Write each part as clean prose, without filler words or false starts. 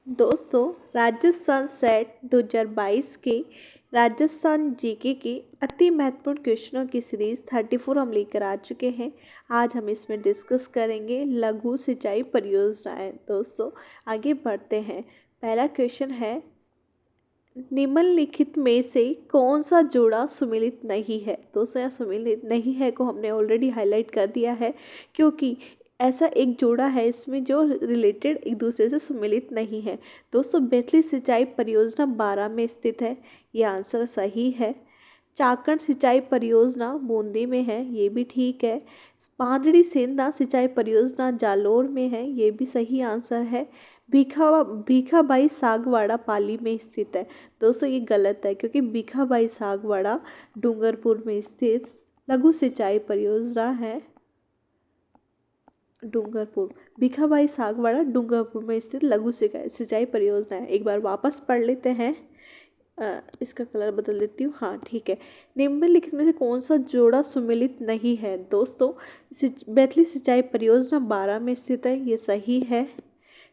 दोस्तों, राजस्थान सेट 2022 के राजस्थान जीके के अति महत्वपूर्ण क्वेश्चनों की सीरीज 34 हम लेकर आ चुके हैं। आज हम इसमें डिस्कस करेंगे लघु सिंचाई परियोजनाएं। दोस्तों, आगे बढ़ते हैं। पहला क्वेश्चन है, निम्नलिखित में से कौन सा जोड़ा सुमेलित नहीं है। दोस्तों, यहाँ सुमेलित नहीं है को हमने ऑलरेडी हाईलाइट कर दिया है, क्योंकि ऐसा एक जोड़ा है इसमें जो रिलेटेड एक दूसरे से सुमेलित नहीं है। दोस्तों, बेतली सिंचाई परियोजना 12 में स्थित है, ये आंसर सही है। चाकण सिंचाई परियोजना बूंदी में है, ये भी ठीक है। पांदड़ी सेंधा सिंचाई परियोजना जालोर में है, ये भी सही आंसर है। भीखाबाई सागवाड़ा पाली में स्थित है। दोस्तों, ये गलत है, क्योंकि भीखाबाई सागवाड़ा डूंगरपुर में स्थित लघु सिंचाई परियोजना है। डूंगरपुर, भीखाबाई सागवाड़ा डूंगरपुर में स्थित लघु सिंचाई परियोजना है। एक बार वापस पढ़ लेते हैं। इसका कलर बदल देती हूँ। हाँ, ठीक है। निम्नलिखित में से कौन सा जोड़ा सुमेलित नहीं है। दोस्तों, बेतली सिंचाई परियोजना 12 में स्थित है, ये सही है।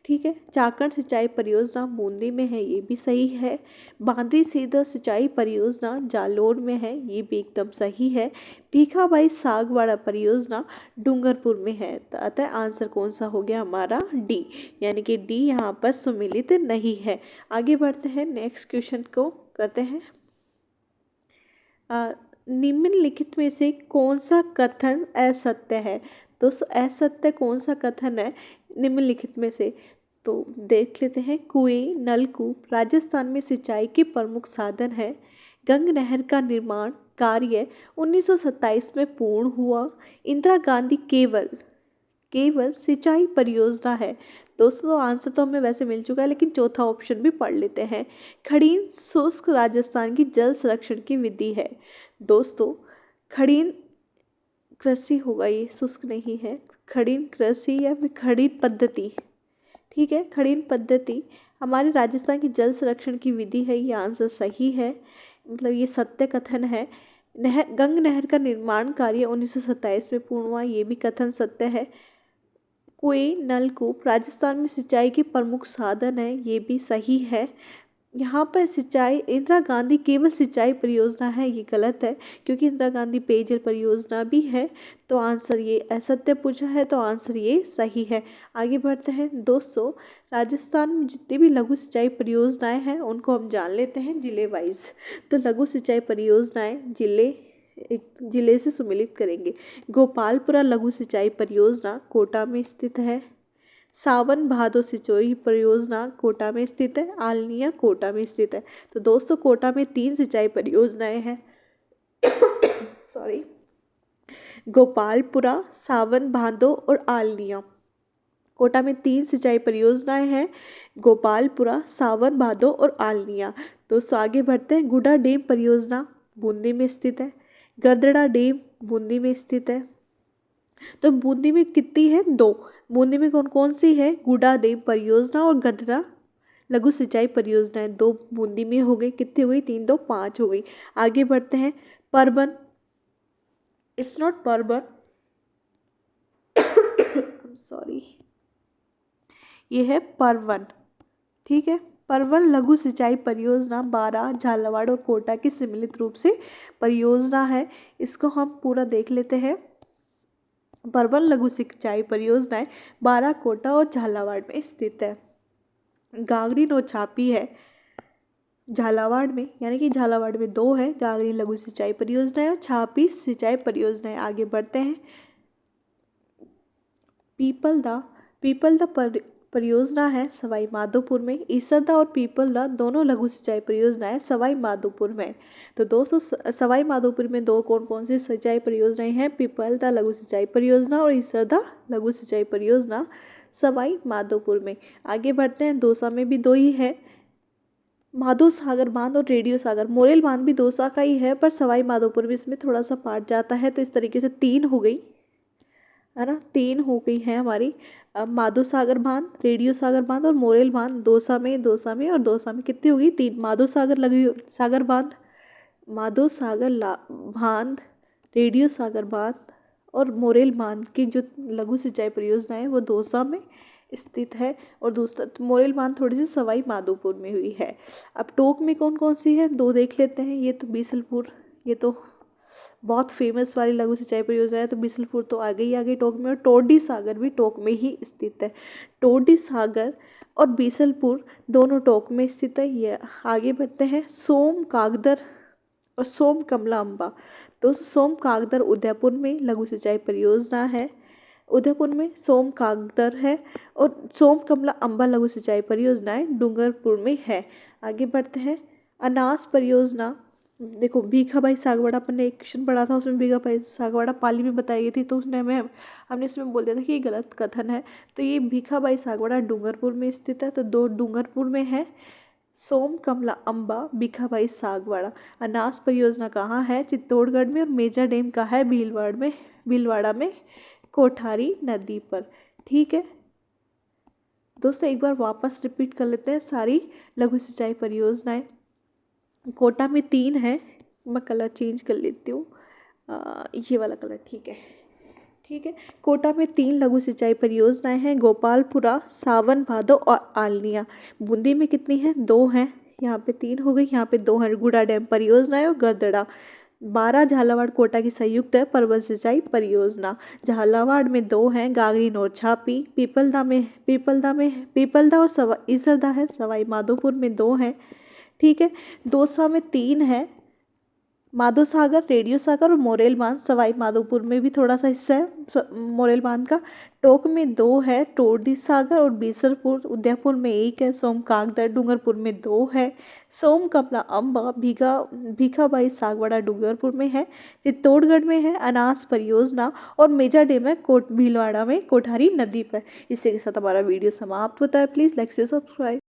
ठीक है। चाकण सिंचाई परियोजना बूंदी में है, ये भी सही है। बांद्री सीधा सिंचाई परियोजना जालोर में है, ये भी एकदम सही है। भीखाबाई सागवाड़ा परियोजना डूंगरपुर में है। तो अतः आंसर कौन सा हो गया हमारा, डी, यानी कि डी यहाँ पर सुमेलित नहीं है। आगे बढ़ते हैं, नेक्स्ट क्वेश्चन को करते हैं। निम्नलिखित में से कौन सा कथन असत्य है। दोस्तों, असत्य कौन सा कथन है निम्नलिखित में से, तो देख लेते हैं। कुएं नलकूप राजस्थान में सिंचाई के प्रमुख साधन है। गंग नहर का निर्माण कार्य 1927 में पूर्ण हुआ। इंदिरा गांधी केवल सिंचाई परियोजना है। दोस्तों, आंसर तो हमें वैसे मिल चुका है, लेकिन चौथा ऑप्शन भी पढ़ लेते हैं। खड़ीन शुष्क राजस्थान की जल संरक्षण की विधि है। दोस्तों, खड़ीन कृषि होगा, ये शुष्क नहीं है। खड़ीन कृषि या फिर खड़ीन पद्धति, ठीक है, खड़ीन पद्धति हमारे राजस्थान की जल संरक्षण की विधि है, ये आंसर सही है। मतलब ये सत्य कथन है। गंग नहर का निर्माण कार्य 1927 में पूर्ण हुआ, ये भी कथन सत्य है। कुएं नलकूप राजस्थान में सिंचाई के प्रमुख साधन है, ये भी सही है। यहाँ पर सिंचाई इंदिरा गांधी केवल सिंचाई परियोजना है, ये गलत है, क्योंकि इंदिरा गांधी पेयजल परियोजना भी है। तो आंसर ये असत्य पूछा है, तो आंसर ये सही है। आगे बढ़ते हैं। दोस्तों, राजस्थान में जितनी भी लघु सिंचाई परियोजनाएं हैं उनको हम जान लेते हैं जिले वाइज। तो लघु सिंचाई परियोजनाएं जिले से सुमेलित करेंगे। गोपालपुरा लघु सिंचाई परियोजना कोटा में स्थित है। सावन भादो सिंचाई परियोजना कोटा में स्थित है। आलनिया कोटा में स्थित है। तो दोस्तों, कोटा में 3 सिंचाई परियोजनाएं हैं। सॉरी, गोपालपुरा, सावन भादो और आलनिया। कोटा में 3 सिंचाई परियोजनाएं हैं, गोपालपुरा, सावन भादो और आलनिया। दोस्तों, आगे बढ़ते हैं। गुडा डैम परियोजना बूंदी में स्थित है। गरदड़ा डैम बूंदी में स्थित है। तो बूंदी में कितनी है, 2। बूंदी में कौन कौन सी है, गुडा डैम परियोजना और गडरा लघु सिंचाई परियोजना है। 2 बूंदी में हो गई, कितनी हो गई, 3 2 5 हो गई। आगे बढ़ते हैं। परबन, इट्स नॉट परबन, सॉरी, ये है परवन। ठीक है। परवन लघु सिंचाई परियोजना 12 झालावाड़ और कोटा की सम्मिलित रूप से परियोजना है। इसको हम पूरा देख लेते हैं। परवन लघु सिंचाई परियोजनाएं 12 कोटा और झालावाड़ में स्थित है। गागरी और छापी है झालावाड़ में, यानी कि झालावाड़ में 2 है, गागरी लघु सिंचाई परियोजनाएं और छापी सिंचाई परियोजनाएं। आगे बढ़ते हैं। पीपलदा परियोजना है सवाई माधोपुर में। ईसरदा और पीपलदा दोनों लघु सिंचाई परियोजनाएं सवाई माधोपुर में। तो दोस्तों, सवाई माधोपुर में 2 कौन कौन सी सिंचाई परियोजनाएं हैं, पीपलदा लघु सिंचाई परियोजना और ईसरदा लघु सिंचाई परियोजना सवाई माधोपुर में। आगे बढ़ते हैं। दौसा में भी 2 ही है, माधो सागर बांध और रेडियो सागर। मोरेल बांध भी दौसा का ही है, पर सवाई माधोपुर में इसमें थोड़ा सा पार्ट जाता है। तो इस तरीके से 3 हो गई, है ना, 3 हो गई है हमारी। माधो सागर बांध, रेडियो सागर बांध और मोरेल बांध। दौसा में और दौसा में कितनी होगी, 3। माधो सागर बांध, बांध, रेडियो सागर बांध और मोरेल बांध की जो लघु सिंचाई परियोजना है वो दौसा में स्थित है और दूसरा मोरेल बांध थोड़ी सी सवाई माधोपुर में हुई है। अब टोंक में कौन कौन सी है, दो देख लेते हैं। ये तो बीसलपुर, ये तो बहुत फेमस वाली लघु सिंचाई परियोजना है, तो बीसलपुर तो आगे ही आगे टोंक में। और टोरडी सागर भी टोंक में ही स्थित है। टोरडी सागर और बीसलपुर दोनों टोंक में स्थित है। ये आगे बढ़ते हैं। सोम कागदर और सोम कमला अम्बा, तो सोम कागदर उदयपुर में लघु सिंचाई परियोजना है। उदयपुर में सोम कागदर है और सोम कमला अम्बा लघु सिंचाई परियोजनाएं डूंगरपुर में है। आगे बढ़ते हैं। अनास परियोजना, देखो भीखाबाई सागवाड़ा, अपन ने एक क्वेश्चन पढ़ा था उसमें भीखाबाई सागवाड़ा पाली में बताई गई थी, तो उसने हमने उसमें बोल दिया था कि ये गलत कथन है। तो ये भीखाबाई सागवाड़ा डूंगरपुर में स्थित है, तो दो डूंगरपुर में है। सोम कमला अम्बा भीखाबाई सागवाड़ा। अनास परियोजना कहाँ है, चित्तौड़गढ़ में। और मेजा डैम का है भीलवाड़ा में कोठारी नदी पर। ठीक है दोस्तों, एक बार वापस रिपीट कर लेते हैं सारी लघु सिंचाई परियोजनाएं। कोटा में 3 है, मैं कलर चेंज कर लेती हूँ, ये वाला कलर ठीक है। कोटा में 3 लघु सिंचाई परियोजनाएं हैं, गोपालपुरा, सावन भादो और आलनिया। बूंदी में कितनी है, 2 हैं। यहाँ पे 3 हो गई, यहाँ पे 2 है। गुड़ा डैम परियोजना है और गरदड़ा। 12 झालावाड़ कोटा की संयुक्त है परवल सिंचाई परियोजना। झालावाड़ में 2 हैं, गागरीन और छापी। पीपलदा और ईसरदा है। सवाई माधोपुर में 2 हैं। ठीक है, दौसा में 3 है, माधो सागर, रेडियो सागर और मोरेल बांध। सवाई माधोपुर में भी थोड़ा सा हिस्सा है मोरेल बांध का। टोंक में 2 है, टोरडी सागर और बीसलपुर। उदयपुर में 1 है, सोम कागदर डूंगरपुर में 2 है। सोम कमला अम्बा भीखाबाई सागवाड़ा डूंगरपुर में है। चित्तौड़गढ़ में है अनास परियोजना और मेजा डैम है भीलवाड़ा में कोठारी नदी पर। इसी के साथ हमारा वीडियो समाप्त होता है। Please like share subscribe.